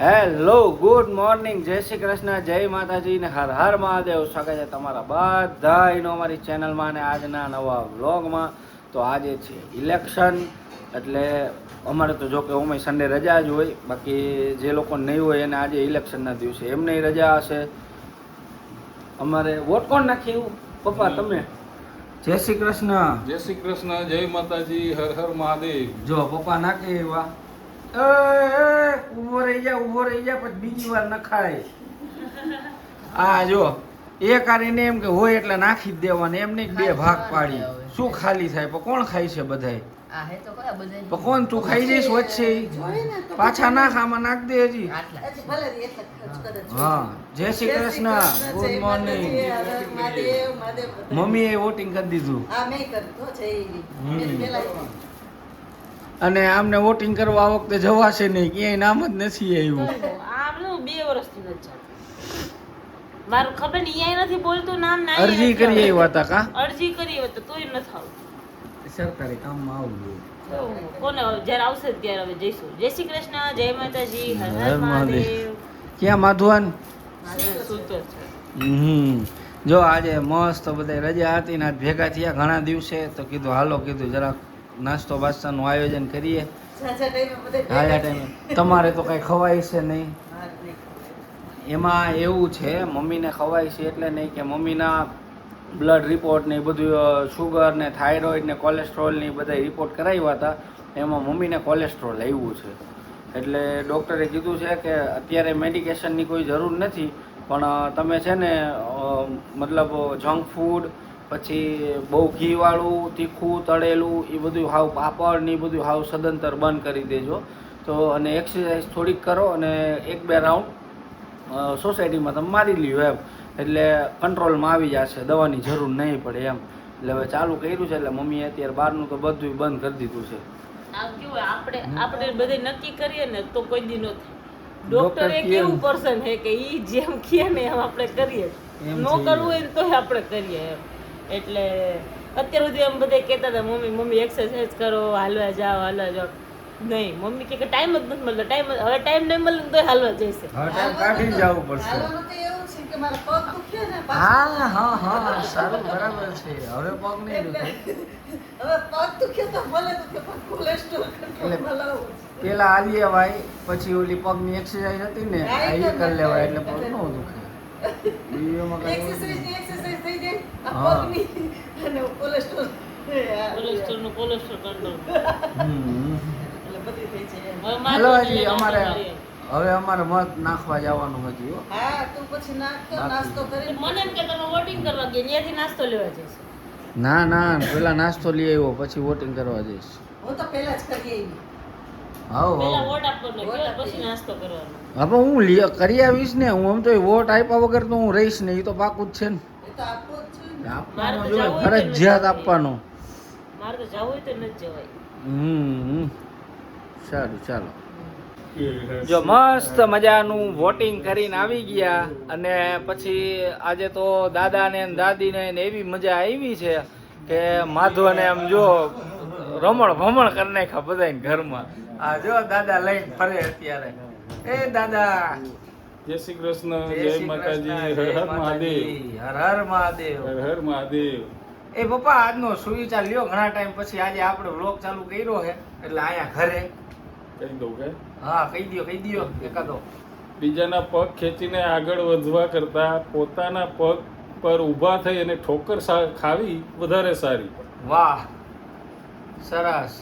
Hello good morning, જય શ્રી કૃષ્ણ, જય માતાજી ને હર હર મહાદેવ. સ્વાગત છે તમારા બધાનો અમારી ચેનલમાં અને આજના નવા વ્લોગમાં. તો આજે છે ઇલેક્શન, એટલે અમારે તો જો કે ઓમે સન્ડે રજા જ હોય, બાકી જે લોકો નહીં હોય એને આજે ઇલેક્શનના દિવસે એમને રજા હશે. અમારે વોટ કોણ નાખ્યું પપ્પા તમે? જય શ્રી કૃષ્ણ. જય શ્રી કૃષ્ણ, જય માતાજી, હર હર મહાદેવ. જો પપ્પા નાખી એવા ઉભો રહી જા પછી બીજી વાર નખાય. આ જો એક આરીને એમ કે હોય એટલે નાખી જ દેવાને, એમ નહીં બે ભાગ પાડી શું ખાલી થાય? પણ કોણ ખાય છે બધાય? પણ કોણ તું ખાઈ જઈશ વચ્ચે? પાછા નાખ, આમાં નાખ દે હજી. હા, જય શ્રી કૃષ્ણ, ગુડ મોર્નિંગ. મમ્મીએ વોટિંગ કરી દીધું અને આમને વોટિંગ કરવા આ વખતે જવાશે નહીં, ક્યાંય નામ જ નથી આવ્યું. આમનું 2 વર્ષથી નથી ચાલતું. મારું ખબર નહીં, અહીંયા નથી બોલતું નામ ના. અરજી કરી આવ્યા હતા કા? અરજી કરી હોય તો તોય નથી આવતું. સરકારી કામમાં આવવું કોને જ્યારે આવશે ત્યારે હવે જઈશું. જય શ્રી કૃષ્ણ, જય માતાજી, હર હર મહાદેવ. ક્યાં માધવાન? સૂતો છે. જો આજે મસ્ત બધા રજા હતી ને આજ ભેગા થયા ઘણા દિવસે, તો કીધું હાલો, કીધું જરાક નાસ્તો બાસ્તાનું આયોજન કરીએ. હાયા ટાઈમે તમારે તો કઈ ખવાય છે નહીં. એમાં એવું છે, મમ્મીને ખવાય છે એટલે નહીં કે મમ્મીના બ્લડ રિપોર્ટ ને એ બધું, શુગર ને થાઇરોઇડ ને કોલેસ્ટ્રોલ ને બધા રિપોર્ટ કરાવ્યા હતા. એમાં મમ્મીને કોલેસ્ટ્રોલ આવ્યું છે, એટલે ડૉક્ટરે કીધું છે કે અત્યારે મેડિકેશનની કોઈ જરૂર નથી, પણ તમે છે ને મતલબ જંક ફૂડ, પછી બહુ ઘીવાળું, તીખું, તળેલું એ બધું હાવ, પાપડ ને એ બધું હાવ સદંતર બંધ કરી દેજો. તો અને એક્સરસાઇઝ થોડીક કરો અને 1-2 રાઉન્ડ સોસાયટીમાં તમે મારી લ્યો એમ, એટલે કંટ્રોલમાં આવી જશે, દવાની જરૂર નહીં પડે એમ. એટલે હવે ચાલુ કર્યું છે, એટલે મમ્મીએ અત્યારે બહારનું તો બધું બંધ કરી દીધું છે. આ કેવું આપણે બધે નક્કી કરીએ ને તો કોઈ દી ન થાય. ડોક્ટર એક એવું પર્સન છે કે ઈ જેમ કહે ને એમ આપણે કરીએ, નો કરવું હોય ને તોય આપણે કરીએ એમ. એટલે અત્યાર સુધી એમ બધા કહેતા હતા મમ્મી એક્સરસાઇઝ કરો, હાલવા જાઓ. નહીં, મમ્મી કે ટાઈમ જ નથી મળતો. હવે ટાઈમ નહીં મળે તો હાલવા જઈશે. હવે ટાઈમ કાઢી જવું પડશે. હા સારું, બરાબર છે. હવે પગ નહીં દુખે. પેલા આલી અવાય, પછી ઓલી પગની એક્સરસાઇઝ હતી ને એ કરી લેવાય, એટલે પગ ન દુખે. હાલો, હજી અમારે મત નાખવા જવાનું હજી. મને એમ કે તમે વોટિંગ કરવા ગયા, ત્યાંથી નાસ્તો લેવા જઈશ. ના, પેલા નાસ્તો લઈ આવ્યો પછી વોટિંગ કરવા જઈશ. પહેલા વોટ આપવાનો ગયો, પછી નાસ્તો કરવાનો. હવે હું કરી આવીશ ને, હું આમ તો વોટ આપ્યા વગર તો હું રહીશ ને, એ તો પાકું જ છે ને. આપવાનો જોઈએ, ફરજિયાત આપવાનો. મારે તો જવું હોય તો નથી જવાય. સારું, ચાલો. જો મસ્ત મજાનું વોટિંગ કરીને આવી ગયા, અને પછી આજે તો દાદાને ને દાદીને એવી મજા આવી છે કે માધવને આમ જો રમણ ભમણ કરી નાખ્યા બધાને ઘરમાં. આ જો દાદા લઈને ફરે અત્યારે. એ દાદા, જય શ્રી કૃષ્ણ, જય માતાજી, હર હર મહાદેવ. હર હર મહાદેવ. હર હર મહાદેવ. એ પપ્પા, આજનો સુવિચાર લ્યો, ઘણા ટાઈમ પછી આજે આપણે વ્લોગ ચાલુ કર્યો છે, એટલે અહીંયા ઘરે કહી દઉં કે? હા, કહી દો એકાદો. બીજાના પગ ખેંચીને આગળ વધવા કરતા પોતાના પગ પર ઊભા થઈ અને ઠોકર ખાવી વધારે સારી. વાહ, સરસ.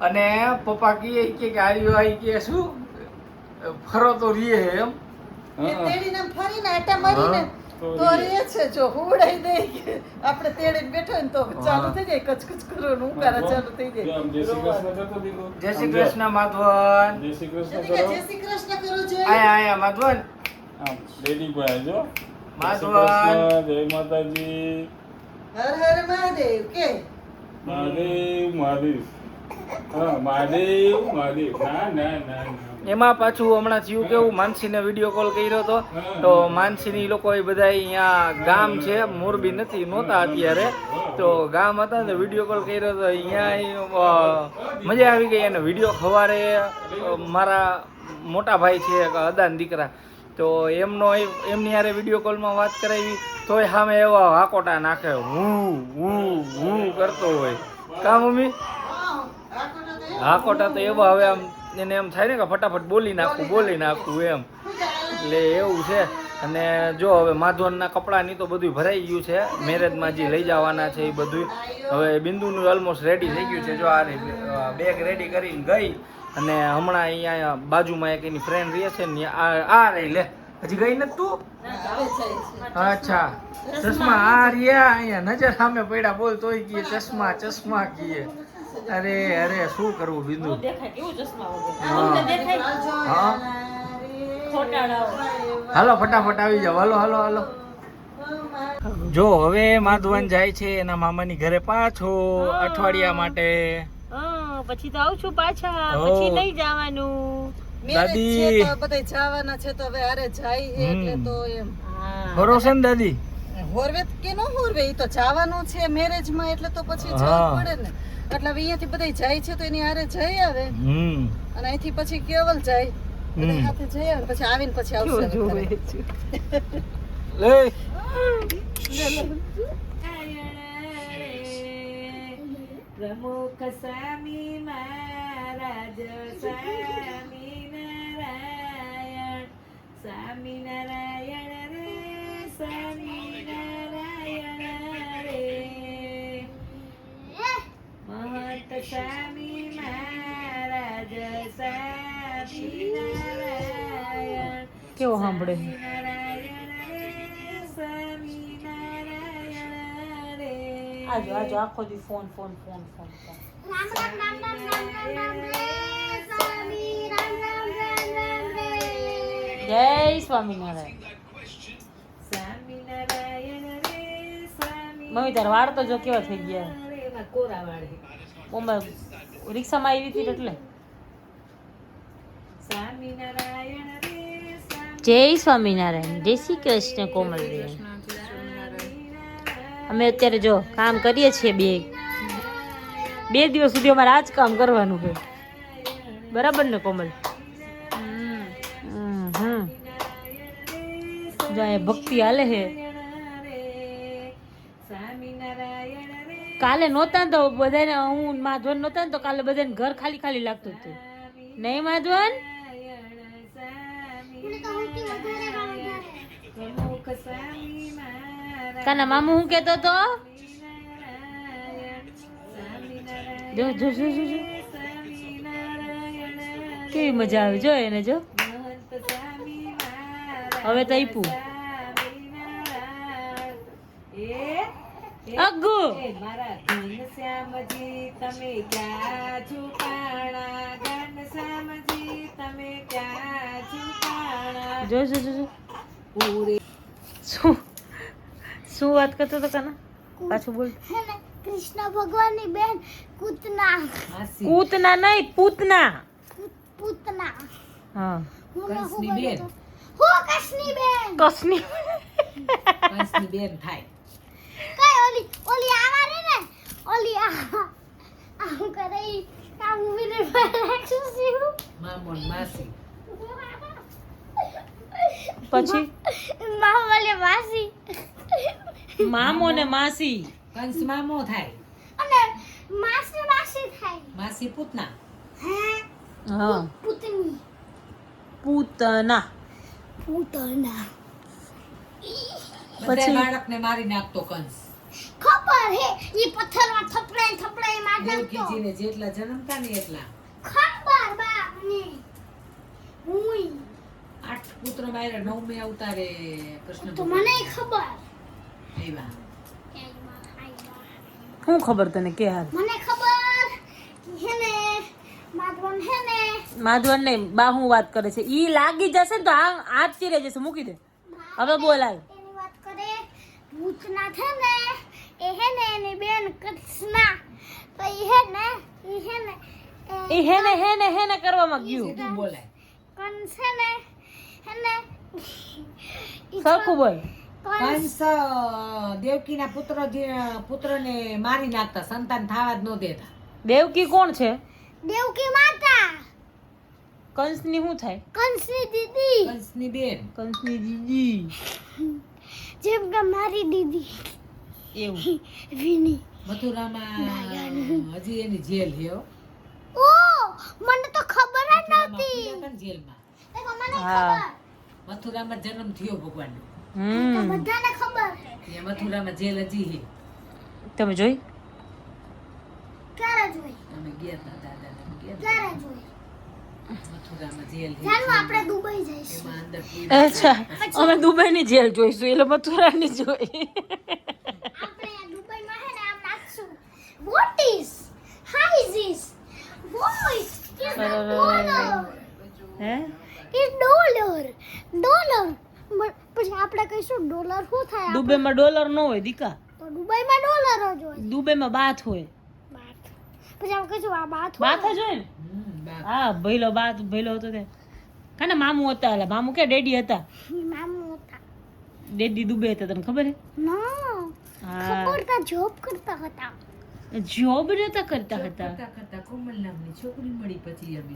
અને પપ્પા કહે કે આર્યો કે શું ફરો તો રીએ એમ. આપણે તેડીને બેઠો ને તો ચાલુ થઈ જાય, કચકચ કરવાનું ઉકારા ચાલુ થઈ જાય. જય શ્રી કૃષ્ણ માધવન. જય શ્રી કૃષ્ણ જય કરો. શ્રી કૃષ્ણ કરો છો. આયા માધવન. રેડી ભાઈ જો. માધવન. જય માતાજી. હર હર મહાદેવ કે મહાદેવ. હા, મહાદેવ. ના. એમાં પાછું હમણાં થયું કેવું, માનસીને વિડીયો કોલ કર્યો હતો, તો માનસીની લોકો એ બધા અહીંયા ગામ છે, મોરબી નહોતા અત્યારે, તો ગામ હતા ને વિડીયો કોલ કર્યો હતો. અહીંયા મજા આવી ગઈ. અને વિડીયો સવારે મારા મોટા ભાઈ છે અદાન દીકરા, તો એમની યારે વિડીયો કોલમાં વાત કરાવી તોય સામે એવા હાકોટા નાખે, હું કરતો હોય. કા મમ્મી? હાકોટા તો એવા હવે આમ એને એમ થાય ને કે ફટાફટ બોલી નાખવું એમ, એટલે એવું છે. અને જો હવે માધવનના કપડાની તો બધું ભરાઈ ગયું છે, મેરેજમાં જે લઈ જવાના છે એ બધું હવે બિંદુનું ઓલમોસ્ટ રેડી થઈ ગયું છે. જો આ બેગ રેડી કરીને ગઈ, અને હમણાં અહીંયા બાજુમાં એક એની ફ્રેન્ડ રહે છે ને આ રહી લે, હજી ગઈ નથી તું? અચ્છા, ચશ્મા આ રહ્યા અહીંયા નજર સામે પડ્યા, બોલ તોય કીએ ચશ્મા કીએ. અરે શું કરવું બિંદુ? દેખાય કેવું ચશ્મા વગર દેખાય. હા ખોટાડાઓ. હાલો ફટાફટ આવી જાવ. હાલો. જો હવે માધવન જાય છે એના મામાની ઘરે પાછો અઠવાડિયા માટે. પછી તો આવું છું પાછા, પછી નહીં જવાનું. દાદી બધા જવાના છે તો હવે અરે જાય એટલે તો એમ ભરોસે ને દાદી? હોરવે કે ન હોરવે, ઈ તો જવાનું છે મેરેજ માં એટલે તો પછી જવું પડે ને. એટલે હવે અહીંયાથી બધા જાય છે તો એની હારે જઈ આવે, અને અહીંથી પછી કેવલ જાય, બધા સાથે જઈ આવે, પછી આવીને પછી આવશે. લે પ્રમુખ સ્વામી મહારાજ સ્વામિનારાયણ રે સ્વામિનારાયણ રે મહંત સ્વામી મહારાજ સ્વામિનારાયણ. કેવો સાંભળે? આજો આખો દી ફોન. જય સ્વામિનારાયણ. મમ્મી તાર વાળ તો જો કેવા થઈ ગયા, કોરા વાળ. મમ્મી રિક્ષામાં આવી હતી એટલે. જય સ્વામિનારાયણ. જય શ્રી કૃષ્ણ કોમલબેન. અમે અત્યારે જો કામ કરીએ છીએ, બે દિવસ સુધી અમારે આ જ કામ કરવાનું છે, બરાબર ને કોમલ? જો અહીંયા ભક્તિ હાલે છે. કાલે નહોતા ને તો બધાને, હું માધવન નહોતા ને તો કાલે બધાને ઘર ખાલી ખાલી લાગતું હતું, નહીં માધવન? કાના મામુ હું કેતો તો? જો કેવી મજા આવે, જો એને જો. હવે તો આપ્યું અગ્ગુ. મારા ઘનશ્યામજી તમે ક્યાં છુપાણા, ઘનશ્યામજી તમે ક્યાં છુપાણા. જો શું વાત કરતો તો કાના? પાછું બોલ. કૃષ્ણ ભગવાનની બેન કૂતના નહીં પૂતના. હા કસની બેન. કસની બેન થાય. કઈ ઓલી આવારે ને ઓલી આમ કરે આ મૂવી ને રાખશું મામોન માસી. પછી મામો ને માસી. કંસ મામો થાય અને માસી થાય. માસી પૂતના. હા પૂતની પૂતના. બધા બાળકને મારી નાખતો કંસ. ખબર હે ઈ પથ્થરમાં થપડાઈ માર નાખતો. દેવકીજીને જેટલા જન્મતા ને એટલા ખબર બાપને હુંય 8 પુત્ર માર્યા, 9મે અવતારે કૃષ્ણ તો મને ખબર. આવ્યા. શું ખબર તને કે હાલ? મને ખબર હે ને માધવન ને બા હું વાત કરે છે, ઈ લાગી જશે ને તો આ ચીરે જશે. મૂકી દે હવે, બોલ હાલ. એની વાત કરે ભૂતના છે ને એ હે ને એની બેન કૃષ્ણા, તો ઈ હે ને કરવામાં ગયું. સીધું બોલાય. કંસ હે ને સરખું બોલ. કંસ દેવકીના પુત્રને મારી નાખતા, સંતાન થવા જ ન દેતા. દેવકી કોણ છે? દેવકી માતા. કંસની શું થાય? કંસની દીદી, કંસની બેન. કંસની દીદી. જેમ કે મારી દીદી એવું. વિની. મથુરામાં હજી એની જેલ છે હો. ઓ મને તો ખબર જ મથુરામાં નહોતી. પૂર્યા હતા ને જેલમાં. દેખો મને હા. ખબર. મથુરામાં જન્મ થયો ભગવાનનો. તો બધાને ખબર. એ મથુરામાં જેલ હજી છે. તમે જોઈ? ક્યારે જોઈ? અમે ગયા હતા દાદાને ગયા હતા. ક્યારે જોઈ? મથુરામાં જેલ છે. ચાલો આપણે દુબઈ જઈશું. એમાં અંદર અચ્છા, અમે દુબઈની જેલ જોઈશું, એટલે મથુરાની જોઈ. આપણે આ દુબઈમાં હે ને આમ નાખશું. What is? How is this? What is the dollar? હે? It's dollar. Dollar. પછી આપણે કહીશું ડોલર શું થાય? દુબઈમાં ડોલર ન હોય દીકા, તો દુબઈમાં ડોલર જ હોય. દુબઈમાં બાથ હોય. બાત. પછી આપણે કહીશું આ બાત બાથ જ હોય ને? બાપ. હા, ભઈલો બાથ ભઈલો હતો તે. કાને મામુ હતા, એટલે મામુ કે ડેડી હતા? મામુ હતા. ડેડી દુબઈ હતા, તને ખબર હે? ના. હા, ખબર તા જોબ કરતા હતા. જોબ નતા કરતા હતા. કરતા કરતા કોમલ નામની છોકરી મળી પછી અમે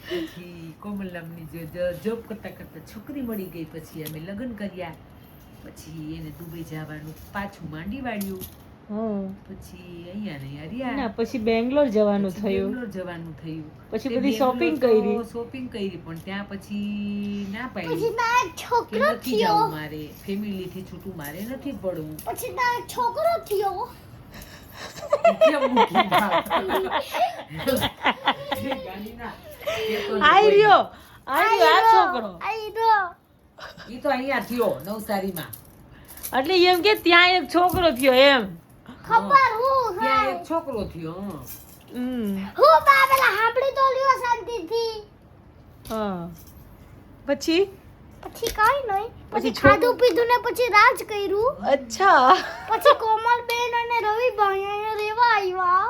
પછી કોમલ નામની જોબ કરતા કરતા છોકરી મળી ગઈ પછી અમે લગ્ન કર્યા પછી એને દુબઈ જવાનું પાછું માંડી વાળ્યું હમ. પછી અહીંયા ને અહીંયા ના, રહ્યા પછી બેંગ્લોર જવાનું પછી થયું. બેંગ્લોર જવાનું થયું પછી તે બધી shopping બેંગ્લોર કરી. તો shopping કરી પણ ત્યાં પછી ના પછી પાડી તા એક કે છોકરો નથી થયો. જવું મારે ફેમિલી થી છૂટું મારે નથી પડવું પછી તા એક છોકરો થયો. કેમ મૂકી વાત? ગાડીના આઈ રહ્યો આ છોકરો. આઈ તો ઈ તો અહીંયા થયો નવસારીમાં એટલે એમ કે ત્યાં એક છોકરો થયો એમ. ખબર હું ત્યાં એક છોકરો થયો હં. હમ. હું બા પેલા હાંભળી તો લ્યો શાંતિથી. હા. પછી પછી કાઈ નહીં. પછી છોકરો- ખાધું પીધું ને પછી રાજ કર્યું. અચ્છા. પછી કોમલબેન અને રવિભાઈ અહીંયા રહેવા આવ્યા.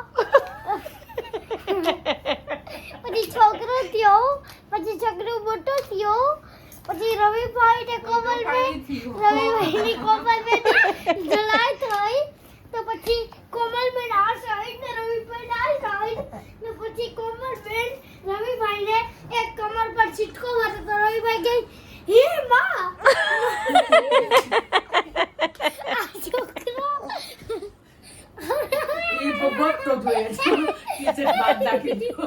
પછી છોકરો થયો. પછી છોકરો મોટો થયો. પછી રવિભાઈ ને કોમલબેન રવિભાઈ ની કોમલબેન જલાઈ થઈ. તો પછી કોમલબેન આ સાઈડ ને રવિભાઈ આ સાઈડ ને પછી કોમલબેન રવિભાઈ ને એક કમર પર છીટકો મારતો તો રવિભાઈ ગઈ હે માં આ છોકરો ઈ તો ભક્તો જોઈએ છે. ટી-શર્ટ બહાર નાખી દ્યો.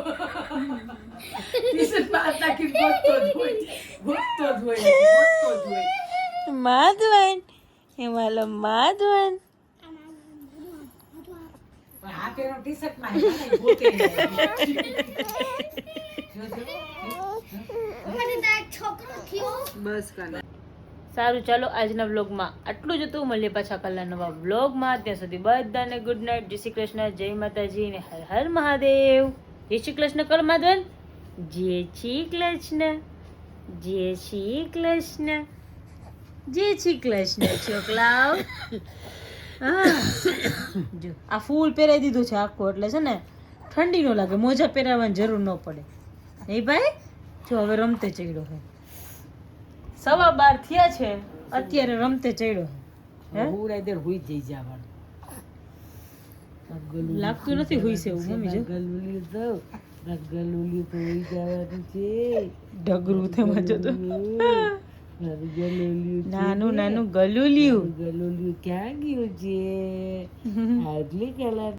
ટી-શર્ટ બહાર નાખી ભક્તો જોઈએ. ભક્તો જોઈએ. ભક્તો જોઈએ. માધવન હિમાલય માધવન. પણ હાથેનો ટી-શર્ટ માં હે ને ગોતે નહીં. જોજો. મને તો એક છોકરો થયો. બસ કાલે સારું, ચાલો આજના વ્લોગમાં આટલું જ હતું. મળીએ પાછા કાલના નવા વ્લોગમાં. ત્યાં સુધી બધાને ગુડ નાઇટ, જય શ્રી કૃષ્ણ, જય માતાજી ને હર હર મહાદેવ. જય શ્રી કૃષ્ણ કર માધવન. જય શ્રી કૃષ્ણ, જય શ્રી કૃષ્ણ, જય શ્રી કૃષ્ણ છોકલાઓ. હા, જો આ ફૂલ પહેરાવી દીધું છે આખું, એટલે છે ને ઠંડી ન લાગે, મોજા પહેરાવવાની જરૂર ન પડે. નહીં ભાઈ? જો હવે રમતે ચડ્યો છે. 12:15 થયા છે, અત્યારે રમતે ચડ્યો છે. હે? હું રાઈદર હુઈ જઈ જવાનું. લાગતું નથી હુઈ છે એવું, મમ્મી જો. ગલુલી તો હુઈ જવાનું છે. ઢગરું તેમાં જો તો. મારું ગલુલિયું નાનું નાનું ગલુલિયું. ગલુલિયું ક્યાં ગયું છે? આગલી કલાક